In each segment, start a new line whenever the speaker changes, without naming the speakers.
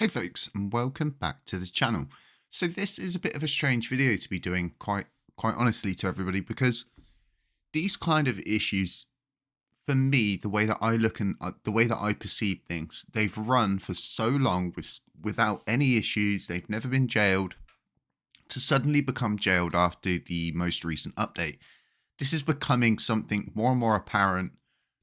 Hey folks, and welcome back to the channel. So this is a bit of a strange video to be doing, quite honestly, to everybody, because these kind of issues, for me, the way that I look and the way that I perceive things, they've run for so long without any issues. They've never been jailed. To suddenly become jailed after the most recent update, this is becoming something more and more apparent.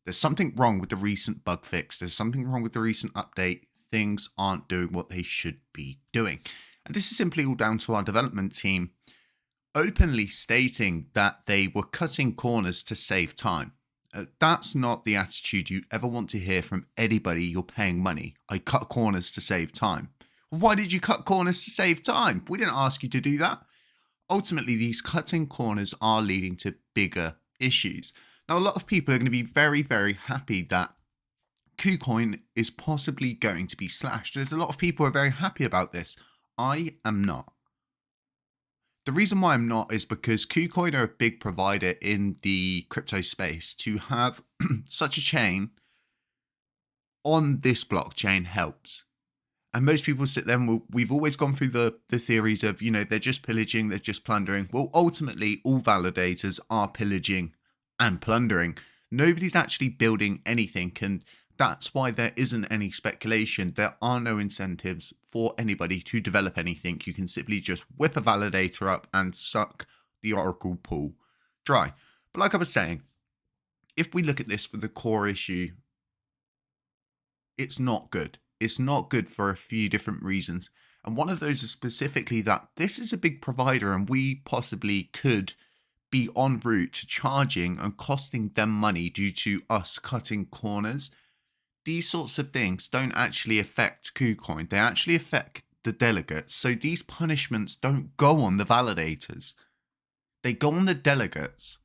There's something wrong with the recent bug fix. There's something wrong with the recent update. Things aren't doing what they should be doing. And this is simply all down to our development team openly stating that they were cutting corners to save time. That's not the attitude you ever want to hear from anybody you're paying money. I cut corners to save time. Why did you cut corners to save time? We didn't ask you to do that. Ultimately, these cutting corners are leading to bigger issues. Now, a lot of people are going to be very, very happy that KUCOIN is possibly going to be slashed. There's a lot of people who are very happy about this. I am not. The reason why I'm not is because KUCOIN are a big provider in the crypto space. To have such a chain on this blockchain helps. And most people sit there and we've always gone through the theories of, they're just pillaging, they're just plundering. Well, ultimately, all validators are pillaging and plundering. Nobody's actually building anything, and that's why there isn't any speculation. There are no incentives for anybody to develop anything. You can simply just whip a validator up and suck the Oracle pool dry. But like I was saying, if we look at this for the core issue, it's not good. It's not good for a few different reasons. And one of those is specifically that this is a big provider and we possibly could be en route to charging and costing them money due to us cutting corners. These sorts of things don't actually affect KUCOIN. They actually affect the delegates. So these punishments don't go on the validators. They go on the delegates,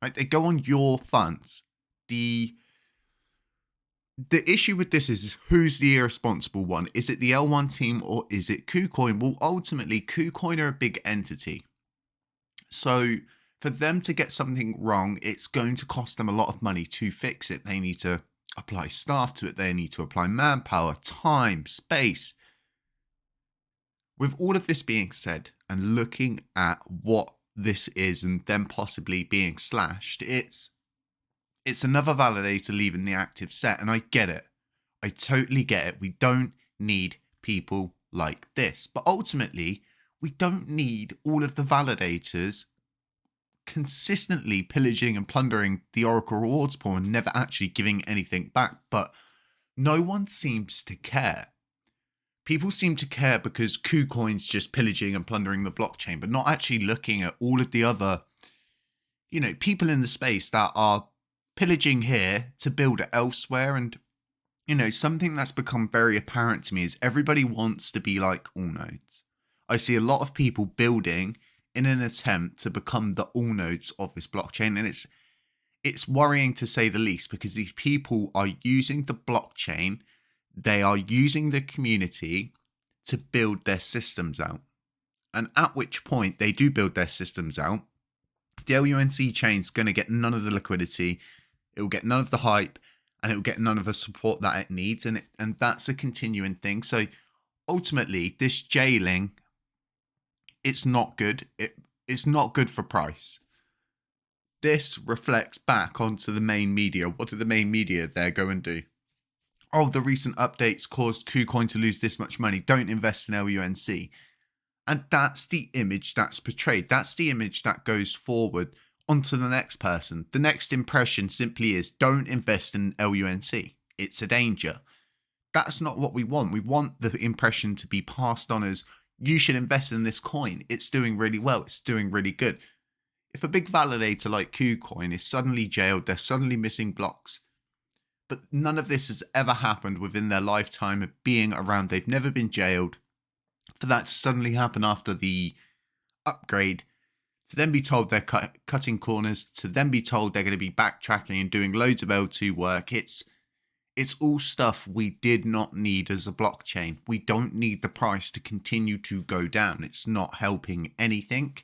right? They go on your funds. The issue with this is who's the irresponsible one? Is it the L1 team or is it KUCOIN? Well, ultimately, KUCOIN are a big entity. So for them to get something wrong, it's going to cost them a lot of money to fix it. They need to apply staff to it. They need to apply manpower, time, space. With all of this being said and looking at what this is and them possibly being slashed, it's another validator leaving the active set, and I get it. I totally get it. We don't need people like this. But ultimately, we don't need all of the validators consistently pillaging and plundering the Oracle rewards pool and never actually giving anything back. But no one seems to care. People seem to care because KUCOIN's just pillaging and plundering the blockchain, but not actually looking at all of the other, people in the space that are pillaging here to build elsewhere. And something that's become very apparent to me is everybody wants to be like all nodes. I see a lot of people building in an attempt to become the all nodes of this blockchain, and it's worrying to say the least, because these people are using the blockchain, they are using the community to build their systems out, and at which point they do build their systems out, the LUNC chain's going to get none of the liquidity, it will get none of the hype, and it will get none of the support that it needs. And that's a continuing thing. So ultimately, this jailing, it's not good. It's not good for price. This reflects back onto the main media. What do the main media there go and do? Oh, the recent updates caused KUCOIN to lose this much money. Don't invest in LUNC. And that's the image that's portrayed. That's the image that goes forward onto the next person. The next impression simply is don't invest in LUNC. It's a danger. That's not what we want. We want the impression to be passed on as you should invest in this coin. It's doing really well. It's doing really good. If a big validator like KUCOIN is suddenly jailed, they're suddenly missing blocks. But none of this has ever happened within their lifetime of being around. They've never been jailed. For that to suddenly happen after the upgrade, to then be told they're cutting corners, to then be told they're going to be backtracking and doing loads of L2 work, it's all stuff we did not need as a blockchain. We don't need the price to continue to go down. It's not helping anything.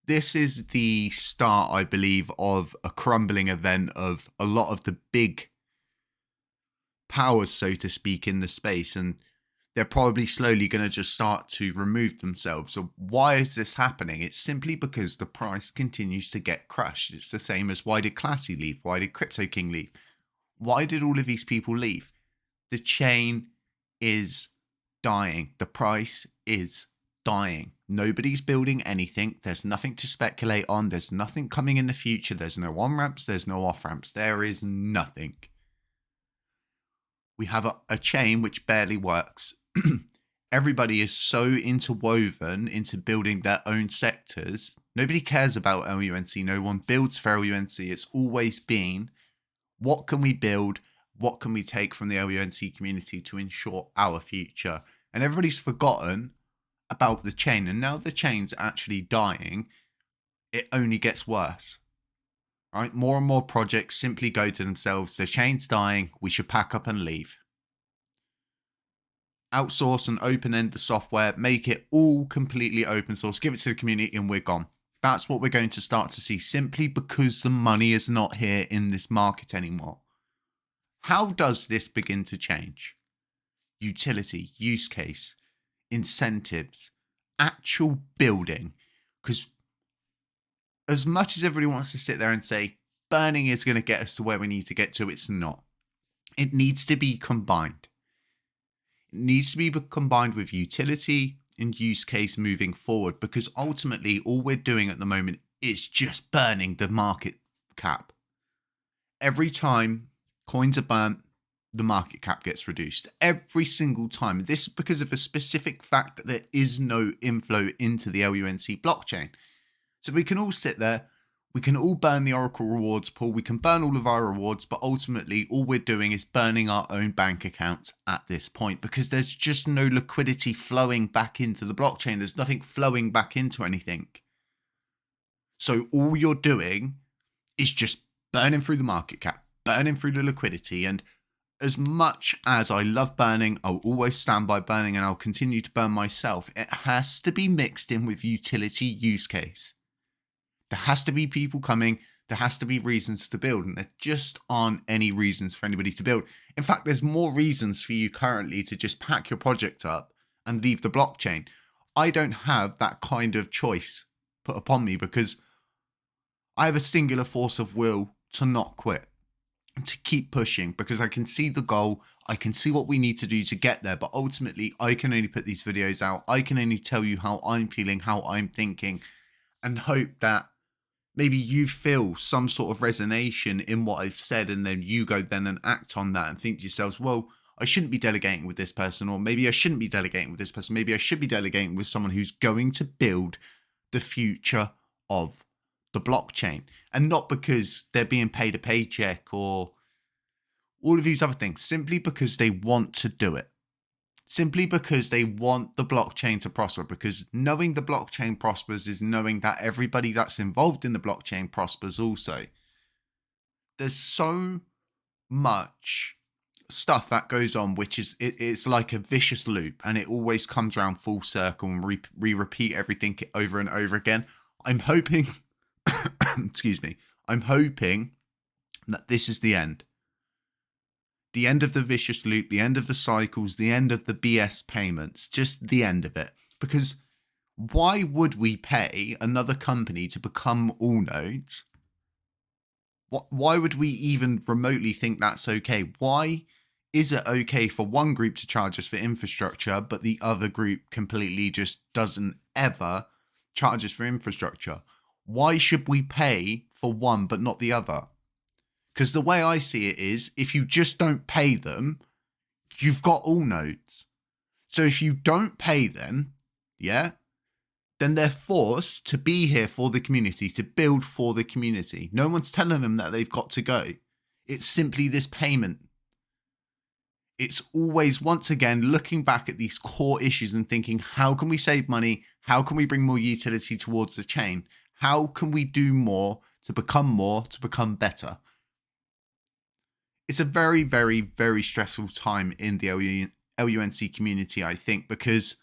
This is the start, I believe, of a crumbling event of a lot of the big powers, so to speak, in the space. And they're probably slowly going to just start to remove themselves. So why is this happening? It's simply because the price continues to get crushed. It's the same as, why did Classy leave? Why did Crypto King leave? Why did all of these people leave? The chain is dying. The price is dying. Nobody's building anything. There's nothing to speculate on. There's nothing coming in the future. There's no on-ramps. There's no off-ramps. There is nothing. We have a chain which barely works. Everybody is so interwoven into building their own sectors. Nobody cares about LUNC. No one builds for LUNC. It's always been, what can we build? What can we take from the LUNC community to ensure our future? And everybody's forgotten about the chain. And now the chain's actually dying. It only gets worse. Right? More and more projects simply go to themselves. The chain's dying. We should pack up and leave. Outsource and open-end the software, make it all completely open source, give it to the community, and we're gone. That's what we're going to start to see, simply because the money is not here in this market anymore. How does this begin to change? Utility, use case, incentives, actual building. Because as much as everybody wants to sit there and say, burning is going to get us to where we need to get to, it's not. It needs to be combined. It needs to be combined with utility and use case moving forward, because ultimately all we're doing at the moment is just burning the market cap. Every time coins are burnt, the market cap gets reduced. Every single time. This is because of a specific fact that there is no inflow into the LUNC blockchain. So we can all sit there, we can all burn the Oracle rewards pool, we can burn all of our rewards, but ultimately all we're doing is burning our own bank accounts at this point, because there's just no liquidity flowing back into the blockchain. There's nothing flowing back into anything. So all you're doing is just burning through the market cap, burning through the liquidity. And as much as I love burning, I'll always stand by burning, and I'll continue to burn myself. It has to be mixed in with utility use case. There has to be people coming. There has to be reasons to build, and there just aren't any reasons for anybody to build. In fact, there's more reasons for you currently to just pack your project up and leave the blockchain. I don't have that kind of choice put upon me, because I have a singular force of will to not quit, to keep pushing, because I can see the goal. I can see what we need to do to get there, but ultimately I can only put these videos out. I can only tell you how I'm feeling, how I'm thinking, and hope that maybe you feel some sort of resonation in what I've said, and then you go then and act on that and think to yourselves, well, I shouldn't be delegating with this person, or maybe I shouldn't be delegating with this person. Maybe I should be delegating with someone who's going to build the future of the blockchain, and not because they're being paid a paycheck or all of these other things, simply because they want to do it. Simply because they want the blockchain to prosper, because knowing the blockchain prospers is knowing that everybody that's involved in the blockchain prospers also. There's so much stuff that goes on, which is, it's like a vicious loop, and it always comes around full circle, and we repeat everything over and over again. I'm hoping, excuse me, I'm hoping that this is the end. The end of the vicious loop, the end of the cycles, the end of the BS payments, just the end of it. Because why would we pay another company to become all nodes? Why would we even remotely think that's okay? Why is it okay for one group to charge us for infrastructure, but the other group completely just doesn't ever charge us for infrastructure? Why should we pay for one but not the other? Because the way I see it is, if you just don't pay them, you've got all nodes. So if you don't pay them, yeah, then they're forced to be here for the community, to build for the community. No one's telling them that they've got to go. It's simply this payment. It's always, once again, looking back at these core issues and thinking, how can we save money? How can we bring more utility towards the chain? How can we do more, to become better? It's a very, very, very stressful time in the LUNC community, I think, because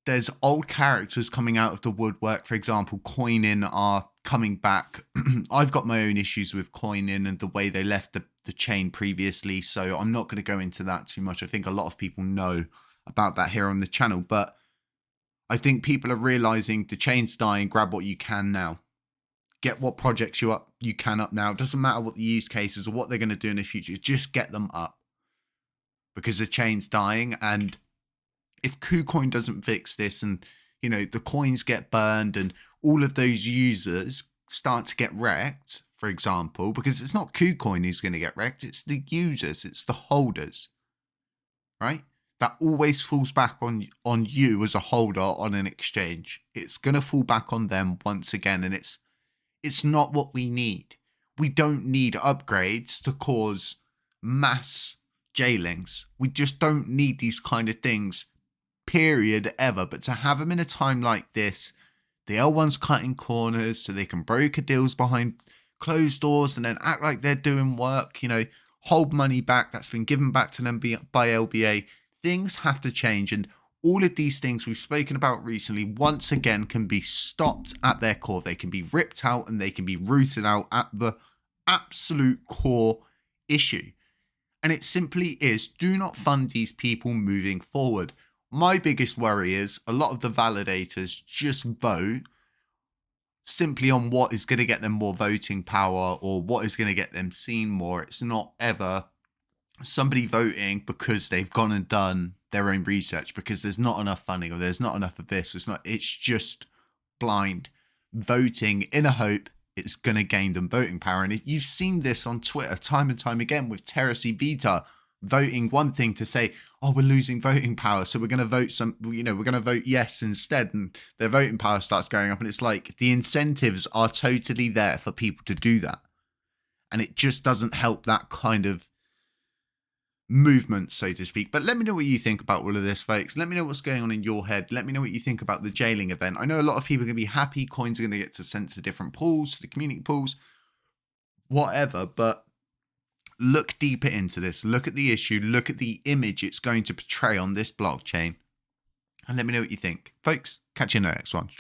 there's old characters coming out of the woodwork. For example, KUCOIN are coming back. I've got my own issues with KUCOIN and the way they left the chain previously, so I'm not going to go into that too much. I think a lot of people know about that here on the channel, but I think people are realizing the chain's dying. Grab what you can now. Get what projects you can up now. It doesn't matter what the use cases or what they're going to do in the future. Just get them up because the chain's dying. And if KuCoin doesn't fix this, and the coins get burned and all of those users start to get wrecked, for example, because it's not KuCoin who's going to get wrecked, it's the users, it's the holders, right? That always falls back on you as a holder on an exchange. It's going to fall back on them once again, and it's not what we need. We don't need upgrades to cause mass jailings. We just don't need these kind of things, period, ever. But to have them in a time like this, the L1's cutting corners so they can broker deals behind closed doors and then act like they're doing work, hold money back that's been given back to them by LBA. Things have to change, and all of these things we've spoken about recently, once again, can be stopped at their core. They can be ripped out and they can be rooted out at the absolute core issue. And it simply is, do not fund these people moving forward. My biggest worry is a lot of the validators just vote simply on what is going to get them more voting power or what is going to get them seen more. It's not ever somebody voting because they've gone and done their own research, because there's not enough funding or there's not enough of this. It's just blind voting in a hope it's going to gain them voting power. And you've seen this on Twitter time and time again with Terra Beta voting one thing to say, oh, we're losing voting power, so we're going to vote we're going to vote yes instead, and their voting power starts going up. And it's like the incentives are totally there for people to do that, and it just doesn't help that kind of movement, so to speak. But let me know what you think about all of this, folks. Let me know what's going on in your head. Let me know what you think about the jailing event. I know a lot of people are going to be happy coins are going to get to sent to different pools, to the community pools, whatever, but look deeper into this. Look at the issue. Look at the image it's going to portray on this blockchain, and let me know what you think, folks. Catch you in the next one.